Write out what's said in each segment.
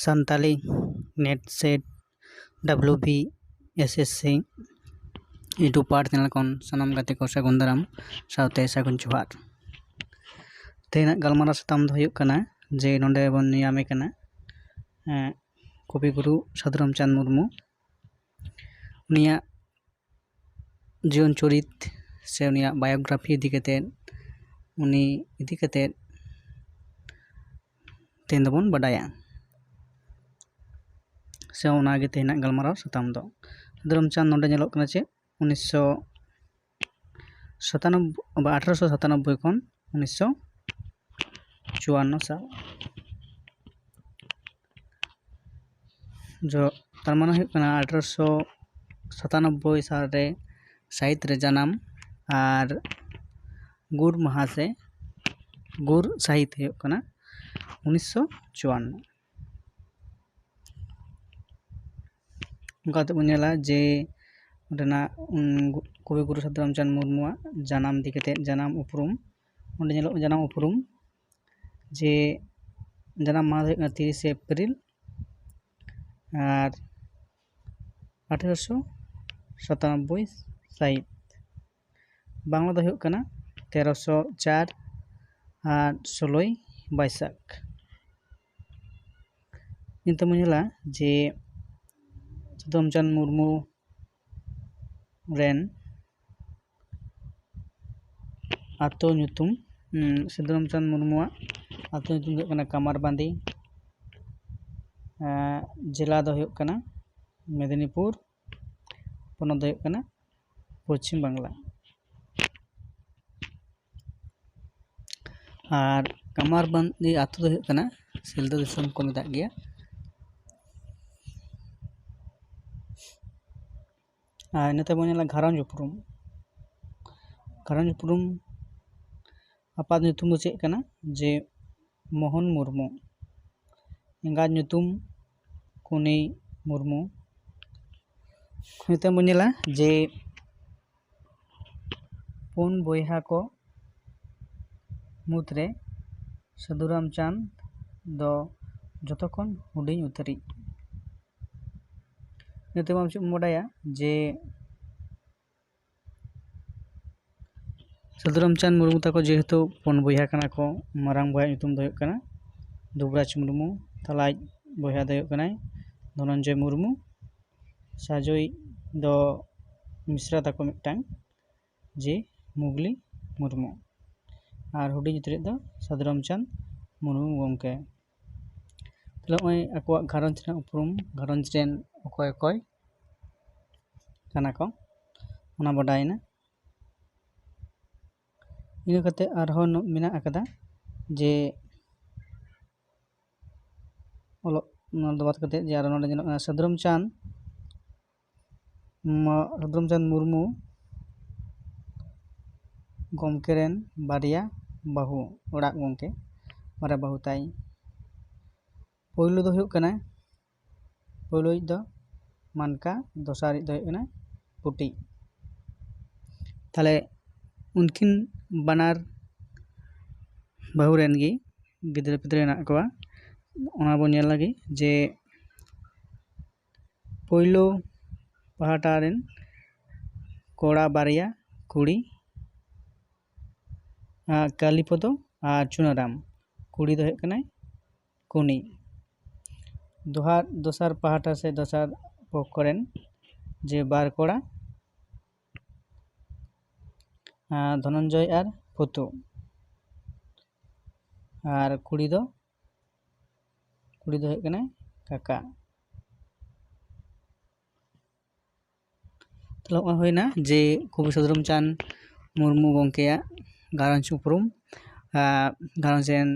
Santali net set WB SSC YouTube पाठ channel कौन सानाम गाते को सागुन दाराम साउते सागुन जोहार तेना गलमारा साताम दो हुयुग कना जे नोंडे बन नियामे कना कवि गुरु साधु रामचंद मुर्मू उनिया जीवन चरित से उनिया बायोग्राफी इदी कते उनी इदी कते तेन दबन बडाया से ओनागे तेना गलमारा साताम दो साधु रामचंद नोंडे नेलोग कना चे 1897 खन 1954 साल जो तरमाना हुयुग कना 1897 साल रे साहित रे जनाम और गुर माहा से गुर साहित हुयुग कना 1954 उनका बन नेला जे कवि गुरु साधु रामचंद मुर्मू जनाम दिकते जनाम उपरूम उन्हें नेलो जनाम उपरूम जे जनाम माह 30 एप्रिल और 1897 साहित बांग्ला दो हुयुग कना 1304 और 16 बैसाख नित मुझेला जे साधु रामचंद मुर्मू रेन आतो ᱧᱩᱛᱩᱢ साधु रामचंद मुर्मू आतो ᱧᱩᱛᱩᱢ हुयुग कना कामारबांदी जिला दो हुयुग कना मेदिनीपुर पोनोत दो हुयुग कना पश्चिम बांग्ला और कामारबांदी आतो दो हुयुग कना सिलदा दिसोम को मेताग गया इनते बन नेला घारंज उपरूम आपात ᱧᱩᱛᱩᱢ दो चेक कना जे मोहन मुर्मू एंगाज ᱧᱩᱛᱩᱢ कुनी मुर्मू इनते बन नेला जे पुन बोयहा को मुद्रे साधु रामचंद दो जतो खन हुडिंग उतरी इनते हम चेक बडाया जे साधु रामचंद मुर्मू तको जेहेतु पुन बोयहा कना को मारांग बोया ᱧᱩᱛᱩᱢ दो हुयुग कना दुबराज मुर्मू तलाज बोयहा दो हुयुग कना धनंजय मुर्मू साजोई दो मिश्रा तको मिटटांग जे मुगली मुर्मू और हुडिंग उतरी दो साधु रामचंद मुर्मू गंके तले ओय अकोआ घारंज रे उपरूम घारंज रेन अकोय अकोय कना को ओना बडायना इन कते आरहों मेना अकदा जे ओलो नोंदे बात कते जे आरो नोंदे जेनो साधु रामचंद मुर्मू गमके रेन बारिया बाहू ओड़ा गमके बारा बाहू ताई पहिलो दो हुयुग कना पहिलो दो मानका दोसारी दो हुयुग कना पुटी ताले उनकिन बानार बाहू रेन गी गिद्रा पिद्रा हेना कोआ ओना बन नेल लगी जे पहिलो पहाटा रेन कोड़ा बारिया कुड़ी कालीपद और चुनाराम कुड़ी दो हुयुग कना कुनी दोसार पहाटा से दोसार पक्ष रेन जे बार कोड़ा धनंजय और फतु और कुड़ी दो हुयुग कना काका तले होइना जे कवि साधु रामचंद मुर्मू गंकेया घारंज उपरूम घारंज रेन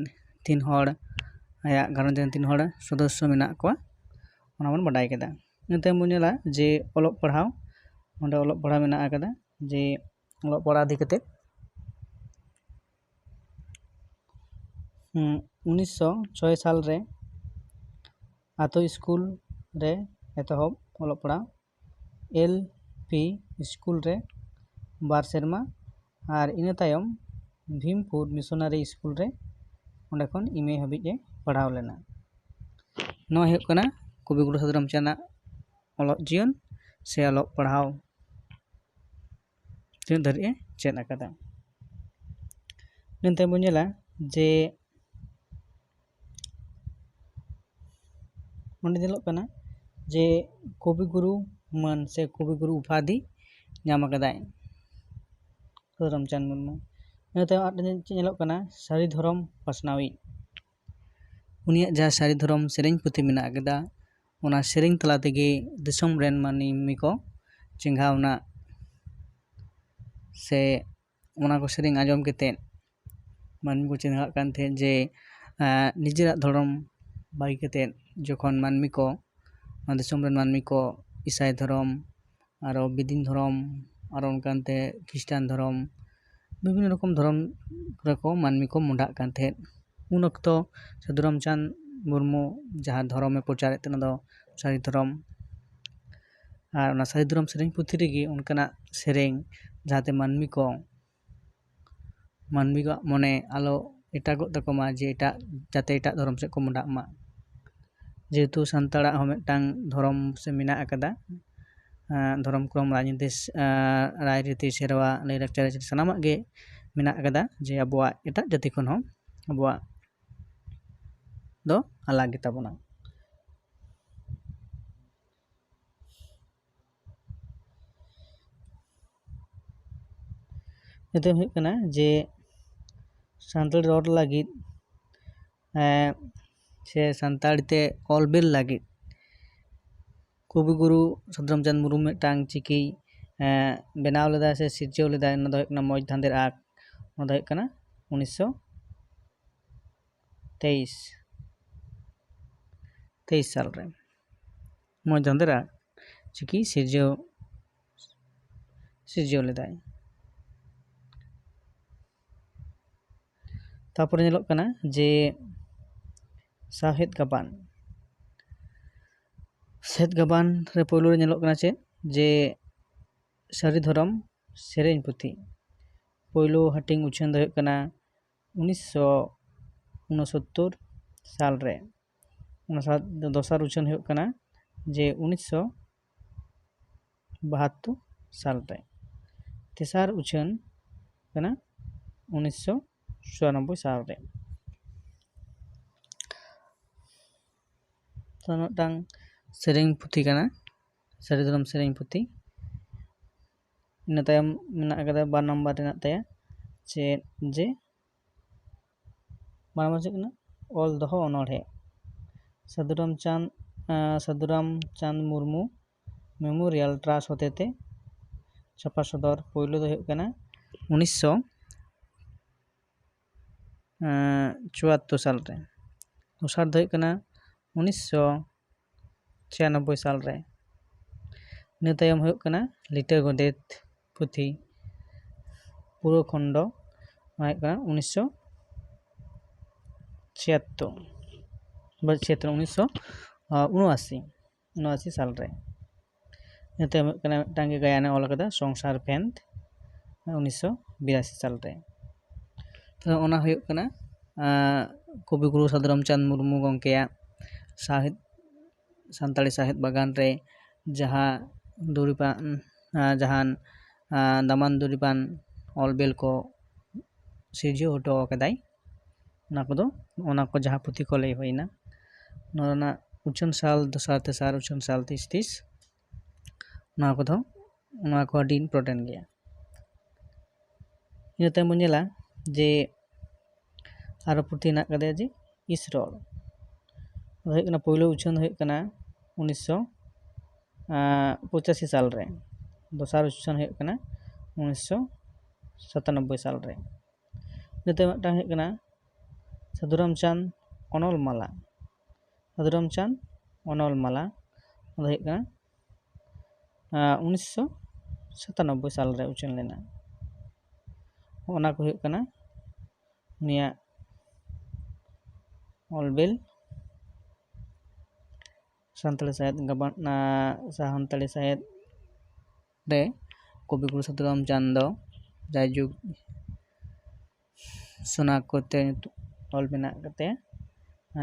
3 हड़ आया घारंज रेन 3 हड़ सदस्य मेना कोआ ओना बन बडाय केदा इनते बन नेला जे ओलोग पढ़ाव ओंडे ओलोग पढ़ाव मेना आकदा जे ओलोग पढ़ा दी कते 1906 साल रे आतो स्कूल रे एतहब ओलोग पढ़ाव LP स्कूल रे बार सेरमा और इन तायम भीमपुर मिशनरी स्कूल रे ओंडे खन इमे हाबिज पढ़ाव लेना ᱱᱚᱣᱟ ᱦᱩᱭᱩᱜ ᱠᱟᱱᱟ ᱠᱚᱵᱤᱜᱩᱨᱩ ᱥᱟᱹᱫᱷᱩ ᱨᱟᱢᱪᱟᱸᱫᱽᱼᱟᱜ ᱚᱞᱚᱜ ᱡᱤᱭᱚᱱ ᱥᱮ ᱚᱞᱚᱜ ᱯᱟᱲᱦᱟᱣ ᱛᱤᱱᱟᱹᱜ ᱫᱷᱟᱹᱨᱤᱡ ᱮ ᱪᱮᱫ ᱟᱠᱟᱫᱟ। ᱤᱱᱟᱹ ᱛᱟᱭᱚᱢ ᱵᱚᱱ ᱧᱮᱞᱟ ᱡᱮ ᱚᱸᱰᱮ ᱧᱮᱞᱚᱜ ᱠᱟᱱᱟ ᱡᱮ ᱠᱚᱵᱤᱜᱩᱨᱩ ᱢᱟᱹᱱ ᱥᱮ ᱠᱚᱵᱤᱜᱩᱨᱩ ᱩᱯᱟᱫᱷᱤ ᱧᱟᱢ ᱟᱠᱟᱫᱟᱭ ᱥᱟᱹᱫᱷᱩ ᱨᱟᱢᱪᱟᱸᱫᱽ ᱢᱩᱨᱢᱩ। ᱤᱱᱟᱹ ᱛᱟᱭᱚᱢ ᱟᱨ ᱪᱮᱫ ᱧᱮᱞᱚᱜ ᱠᱟᱱᱟ ᱥᱟᱹᱨᱤ ᱫᱷᱚᱨᱚᱢ ᱯᱟᱥᱱᱟᱣᱤᱡ। ᱩᱱᱤᱭᱟᱜ ᱡᱟᱦᱟᱸ ᱥᱟᱹᱨᱤ ᱫᱷᱚᱨᱚᱢ ᱥᱮᱨᱮᱧ ᱯᱩᱛᱷᱤ ᱢᱮᱱᱟᱜ ᱟᱠᱟᱫᱟ ᱚᱱᱟ ᱥᱮᱨᱮᱧ ᱛᱟᱞᱟ ᱛᱮᱜᱮ ᱫᱤᱥᱚᱢ ᱨᱮᱱ ᱢᱟᱹᱱᱢᱤ ᱠᱚ ᱪᱮᱸघᱟᱣᱱᱟ ᱥᱮ ᱚᱱᱟ ᱠᱚ ᱥᱮᱨᱮᱧ ᱟᱸᱡᱚᱢ ᱠᱟᱛᱮᱫ ᱢᱟᱹᱱᱢᱤ ᱠᱚ ᱪᱮᱸघᱟᱜ ᱠᱟᱱ ᱛᱟᱦᱮᱸᱫ ᱡᱮ ᱱᱤᱡᱮᱨᱟᱜ ᱫᱷᱚᱨᱚᱢ ᱵᱟᱹᱜᱤ ᱠᱟᱛᱮᱫ ᱡᱚᱠᱷᱚᱱ ᱢᱟᱹᱱᱢᱤ ko ᱫᱤᱥᱚᱢ ᱨᱮᱱ ᱢᱟᱹᱱᱢᱤ ko ᱤᱥᱟᱹᱭ ᱫᱷᱚᱨᱚᱢ ᱟᱨᱚ ᱵᱮᱫᱤᱱ ᱫᱷᱚᱨᱚᱢ ᱟᱨᱚ ᱚᱱᱠᱟᱱᱛᱮ ᱠᱷᱨᱤᱥᱴᱟᱱ ᱫᱷᱚᱨᱚᱢ ᱵᱤᱵᱷᱤᱱᱱᱚ ᱨᱚᱠᱚᱢ ᱫᱷᱚᱨᱚᱢ ᱨᱮᱠᱚ ᱢᱟᱹᱱᱢᱤ ᱠᱚ ᱢᱚᱸᱰᱟᱜ ᱠᱟᱱ ᱛᱟᱦᱮᱸᱫ। ᱩᱱ ᱚᱠᱛᱚ ᱥᱟᱹᱫᱷᱩ ᱨᱟᱢᱪᱟᱸᱫᱽ ᱢᱩᱨᱢᱩ ᱡᱟᱦᱟᱸ ᱫᱷᱚᱨᱚᱢᱮ ᱯᱨᱚᱪᱟᱨᱮᱫ ᱛᱟᱦᱮᱸ ᱚᱱᱟ ᱫᱚ ᱥᱟᱹᱨᱤ ᱫᱷᱚᱨᱚᱢ। ᱟᱨ ᱚᱱᱟ ᱥᱟᱹᱨᱤ ᱫᱷᱚᱨᱚᱢ ᱥᱮᱨᱮᱧ ᱯᱩᱛᱷᱤ ᱨᱮᱜᱮ ᱚᱱᱠᱟᱱᱟᱜ ᱥᱮᱨᱮᱧ ᱡᱟᱦᱟᱸᱛᱮ ᱢᱟᱹᱱᱢᱤ ᱠᱚᱣᱟᱜ ᱢᱚᱱᱮ ᱟᱞᱚ ᱮᱴᱟᱜᱚᱜ ᱛᱟᱠᱚ ᱢᱟ ᱡᱮ ᱡᱟᱛᱮ ᱮᱴᱟᱜ ᱫᱷᱚᱨᱚᱢ ᱥᱮᱫ ᱠᱚ ᱢᱚᱸᱰᱟᱜ ᱢᱟ। ᱡᱮᱦᱮᱛᱩ ᱥᱟᱱᱛᱟᱲᱟᱜ ᱦᱚᱸ ᱢᱤᱫᱴᱟᱝ ᱫᱷᱚᱨᱚᱢ ᱥᱮ ᱢᱮᱱᱟᱜ ᱟᱠᱟᱫᱟ ᱫᱷᱚᱨᱚᱢ ᱠᱨᱚᱢ ᱨᱟᱭᱨᱤᱛᱤ ᱥᱮᱨᱣᱟ ᱞᱟᱹᱭᱼᱞᱟᱠᱪᱟᱨ ᱥᱟᱱᱟᱢᱟᱜ ᱜᱮ ᱢᱮᱱᱟᱜ ᱟᱠᱟᱫᱟ ᱡᱮ ᱟᱵᱚᱣᱟᱜ ᱮᱴᱟᱜ ᱡᱟᱹᱛᱤ ᱠᱷᱚᱱ ᱦᱚᱸ ᱟᱵᱚᱣᱟᱜ ᱫᱚ ᱟᱞᱟᱜ ᱜᱮᱛᱟ ᱵᱚᱱᱟ। ᱱᱤᱛᱚᱜ ᱦᱩᱭᱩᱜ ᱠᱟᱱᱟ ᱡᱮ ᱥᱟᱱᱛᱟᱲᱤ ᱨᱚᱲ ᱞᱟᱹᱜᱤᱫ ᱥᱮ ᱥᱟᱱᱛᱟᱲᱤ ᱛᱮ ᱚᱞ ᱵᱤᱞ ᱞᱟᱹᱜᱤᱫ ᱠᱚᱵᱤᱜᱩᱨᱩ ᱥᱟᱹᱫᱷᱩ ᱨᱟᱢᱪᱟᱸᱫᱽ ᱢᱩᱨᱢᱩ ᱢᱤᱫᱴᱟᱝ ᱪᱤᱠᱤᱭ ᱵᱮᱱᱟᱣ ᱞᱮᱫᱟ ᱥᱮ ᱥᱤᱨᱡᱟᱹᱣ ᱞᱮᱫᱟ ᱚᱱᱟ ᱫᱚ ᱦᱩᱭᱩᱜ ᱠᱟᱱᱟ ᱢᱚᱸᱡᱽ ᱫᱷᱟᱸᱫᱮᱨ ᱟᱸᱠ। ᱚᱱᱟ ᱫᱚ ᱦᱩᱭᱩᱜ ᱠᱟᱱᱟ 1923 সালরে মঁজ ধাঁধের আঁক চিকি সিরজেও লেদায়। তারপরে ᱧᱮᱞᱚᱜ ᱠᱟᱱᱟ ᱡᱮ ᱥᱟᱶᱦᱮᱫ ᱜᱟᱵᱟᱱ ᱨᱮ ᱯᱳᱭᱞᱳ ᱨᱮ ᱧᱮᱞᱚᱜ ᱠᱟᱱᱟ ᱪᱮᱫ ᱡᱮ ᱥᱟᱹᱨᱤ ᱫᱷᱚᱨᱚᱢ ᱥᱮᱨᱮᱧ ᱯᱩᱛᱷᱤ ᱯᱳᱭᱞᱳ ᱦᱟᱹᱴᱤᱧ ᱩᱪᱷᱟᱹᱱ ᱫᱚ ᱦᱩᱭᱩᱜ ᱠᱟᱱᱟ 1969 সালরে। ᱚᱱᱟ ᱥᱟᱶ ᱫᱚᱥᱟᱨ ᱩᱪᱷᱟᱹᱱ ᱦᱩᱭᱩᱜ ᱠᱟᱱᱟ ᱡᱮ 1972 সালরে। ᱛᱮᱥᱟᱨ ᱩᱪᱷᱟᱹᱱ ᱠᱟᱱᱟ 1994 সালরে। ᱛᱚ ᱢᱤᱫᱴᱟᱝ ᱥᱮᱨᱮᱧ ᱯᱩᱛᱷᱤ ᱠᱟᱱᱟ ᱥᱟᱹᱨᱤ ᱫᱷᱚᱨᱚᱢ ᱥᱮᱨᱮᱧ ᱯᱩᱛᱷᱤ। ᱤᱱᱟᱹ ᱛᱟᱭᱚᱢ ᱢᱮᱱᱟᱜ ᱟᱠᱟᱫᱟ 2 নম্বর ᱨᱮᱱᱟᱜ ᱛᱟᱭᱟ ᱪᱮᱫ ᱡᱮ 2 নম্বর ᱪᱮᱫ ᱠᱟᱱᱟ ᱚᱞ ᱫᱚᱦᱚ ᱚᱱᱚᱬᱦᱮ। ᱥᱟᱹᱫᱷᱩ ᱨᱟᱢᱪᱟᱸᱫᱽ ᱢᱩᱨᱢᱩ মেমোরিয়াল ট্রাস্ট হতেতে ছাপা সদর। পয়লো ᱫᱚ ᱦᱩᱭᱩᱜ ᱠᱟᱱᱟ 1974 সালরে। দোসার ᱫᱚ ᱦᱩᱭᱩᱜ ᱠᱟᱱᱟ 1996 সালরে। ᱤᱱᱟᱹ ᱛᱟᱭᱚᱢ ᱦᱩᱭᱩᱜ ᱠᱟᱱᱟ ᱞᱤᱴᱟᱹ ᱜᱚᱰᱮᱛ ᱯᱩᱛᱷᱤ ᱯᱩᱨᱟᱹ ᱠᱷᱚᱸᱰ ᱚᱱᱟ ᱦᱩᱭᱩᱜ ᱠᱟᱱᱟ 1979 সালরে। ᱤᱱᱟᱹ ᱛᱟᱭᱚᱢ ᱦᱩᱭᱩᱜ ᱠᱟᱱᱟ ᱢᱤᱫᱴᱟᱝ ᱜᱮ ᱜᱟᱭᱟᱱᱮ ᱚᱞ ᱟᱠᱟᱫᱟ সংসার ফেন্দ 1982 সালরে। ᱛᱚ ᱚᱱᱟ ᱦᱩᱭᱩᱜ ᱠᱟᱱᱟ ᱠᱚᱵᱤᱜᱩᱨᱩ ᱥᱟᱹᱫᱷᱩ ᱨᱟᱢᱪᱟᱸᱫᱽ ᱢᱩᱨᱢᱩ ᱜᱚᱢᱠᱮᱭᱟᱜ ᱥᱟᱱᱛᱟᱲᱤ ᱥᱟᱶᱦᱮᱫ ᱵᱟᱜᱟᱱ ᱨᱮ ᱡᱟᱦᱟᱸ ᱫᱟᱢᱟᱱ ᱫᱩᱨᱤᱵᱟᱱ ᱚᱞᱵᱮᱞ ᱠᱚ ᱥᱤᱨᱡᱟᱹᱣ ᱦᱚᱴᱚ ᱟᱠᱟᱫᱟᱭ ᱚᱱᱟ ᱠᱚ ᱡᱟᱦᱟᱸ ᱯᱩᱛᱷᱤ ᱠᱚ ᱞᱟᱹᱭ ᱦᱩᱭᱱᱟ ᱱᱚᱣᱟ ᱨᱮᱱᱟᱜ ᱩᱪᱷᱟᱹᱱ ᱥᱟᱞ ᱫᱚᱥᱟᱨ ᱛᱮᱥᱟᱨ ᱩᱪᱷᱟᱹᱱ ᱥᱟᱞ 33 ᱱᱚᱣᱟ ᱠᱚ ᱟᱹᱰᱤ ᱤᱢᱯᱚᱨᱴᱮᱱᱴ ᱜᱮᱭᱟ। ᱤᱱᱟᱹ ᱛᱟᱭᱚᱢ ᱵᱚᱱ ᱧᱮᱞᱟ ᱡᱮ ᱟᱨᱚ ᱯᱩᱛᱷᱤ ᱦᱮᱱᱟᱜ ᱟᱠᱟᱫᱟ ᱡᱮ ᱤᱥᱨᱚᱲ। ᱦᱩᱭᱩᱜ ᱠᱟᱱᱟ ᱯᱳᱭᱞᱳ ᱩᱪᱷᱟᱹᱱ ᱫᱚ ᱦᱩᱭᱩᱜ ᱠᱟᱱᱟ 1985 সালরে। দোসার উচ্চারণ হᱩᱭᱩᱜ ᱠᱟᱱᱟ 1997 সালরে। ᱱᱤᱛᱚᱜ ᱢᱤᱫᱴᱟᱝ ᱦᱩᱭᱩᱜ ᱠᱟᱱᱟ ᱥᱟᱹᱫᱷᱩ ᱨᱟᱢᱪᱟᱸᱫᱽ ᱚᱱᱚᱞ ᱢᱟᱞᱟ। ᱥᱟᱹᱫᱷᱩ ᱨᱟᱢᱪᱟᱸᱫᱽ ᱚᱱᱚᱞ ᱢᱟᱞᱟ ᱚᱱᱟ ᱫᱚ ᱦᱩᱭᱩᱜ ᱠᱟᱱᱟ 1997 সালরে উচ্চারণ লেনা। ᱚᱱᱟ ᱠᱚ ᱦᱩᱭᱩᱜ ᱠᱟᱱᱟ ᱩᱱᱤᱭᱟᱜ ᱚᱞᱵᱤᱞ ᱥᱟᱱᱛᱟᱲᱤ ᱥᱟᱶᱦᱮᱫ ᱨᱮ ᱠᱚᱵᱤᱜᱩᱨᱩ ᱥᱟᱹᱫᱷᱩ ᱨᱟᱢᱪᱟᱸᱫᱽ ᱫᱚ ᱡᱟᱭᱡᱩᱜᱽ ᱥᱳᱱᱟᱠᱠᱚᱨᱛᱮ ᱚᱞ ᱢᱮᱱᱟᱜ ᱠᱟᱛᱮ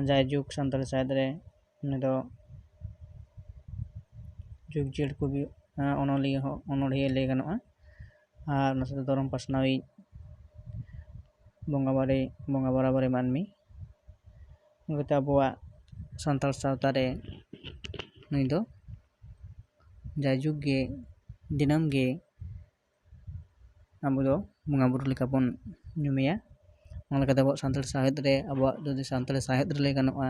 ᱡᱟᱭᱡᱩᱜᱽ ᱥᱟᱱᱛᱟᱲᱤ ᱥᱟᱶᱦᱮᱫ ᱨᱮ ᱩᱱᱤ ᱫᱚ ᱡᱩᱜᱽ ᱡᱤᱭᱟᱹᱲ ᱠᱚᱵᱤ ᱚᱱᱚᱬᱦᱤᱭᱟᱹ ᱞᱟᱹᱭ ᱜᱟᱱᱚᱜᱼᱟ᱾ ᱟᱨ ᱚᱱᱟ ᱥᱟᱶᱛᱮ ᱫᱷᱚᱨᱚᱢ ᱯᱟᱥᱱᱟᱣᱤᱡ, ᱵᱚᱸᱜᱟ ᱵᱟᱨᱟᱵᱟᱨᱤ ᱢᱟᱹᱱᱢᱤ, ᱚᱱᱠᱟᱛᱮ ᱟᱵᱚᱣᱟᱜ ᱥᱟᱱᱛᱟᱲ ᱥᱟᱶᱛᱟ ᱨᱮ ᱱᱩᱭ ᱫᱚ ᱡᱟᱭᱡᱩᱜᱽ ᱜᱮ ᱫᱤᱱᱟᱹᱢ ᱜᱮ ᱟᱵᱚ ᱫᱚ ᱵᱚᱸᱜᱟ ᱵᱩᱨᱩ ᱞᱮᱠᱟ ᱵᱚᱱ ᱧᱩᱢᱮᱭᱟ᱾ ᱚᱱᱟ ᱞᱮᱠᱟᱛᱮ ᱟᱵᱚᱣᱟᱜ ᱥᱟᱱᱛᱟᱲ ᱥᱟᱶᱦᱮᱫ ᱨᱮ, ᱟᱵᱚᱣᱟᱜ ᱡᱩᱫᱤ ᱥᱟᱱᱛᱟᱲ ᱥᱟᱶᱦᱮᱫ ᱨᱮ ᱞᱟᱹᱭ ᱜᱟᱱᱚᱜᱼᱟ,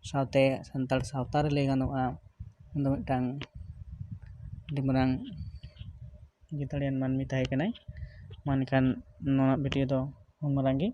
ᱥᱟᱶᱛᱮ ᱥᱟᱱᱛᱟᱲ ᱥᱟᱶᱛᱟ ᱨᱮ ᱞᱟᱹᱭ ᱜᱟᱱᱚᱜᱼᱟ, ᱩᱱᱤ ᱫᱚ ᱢᱤᱫᱴᱟᱝ ᱟᱹᱰᱤ ᱢᱟᱨᱟᱝ ᱡᱟᱹᱛᱟᱹᱲᱤᱭᱟᱱ ᱢᱟᱹᱱᱢᱤ ᱛᱟᱦᱮᱸ ᱠᱟᱱᱟᱭ᱾ ᱢᱟ ᱮᱱᱠᱷᱟᱱ ᱱᱚᱣᱟ ᱵᱷᱤᱰᱤᱭᱳ ᱫᱚ ᱩᱱ ᱢᱟᱨᱟᱝ ᱜᱮ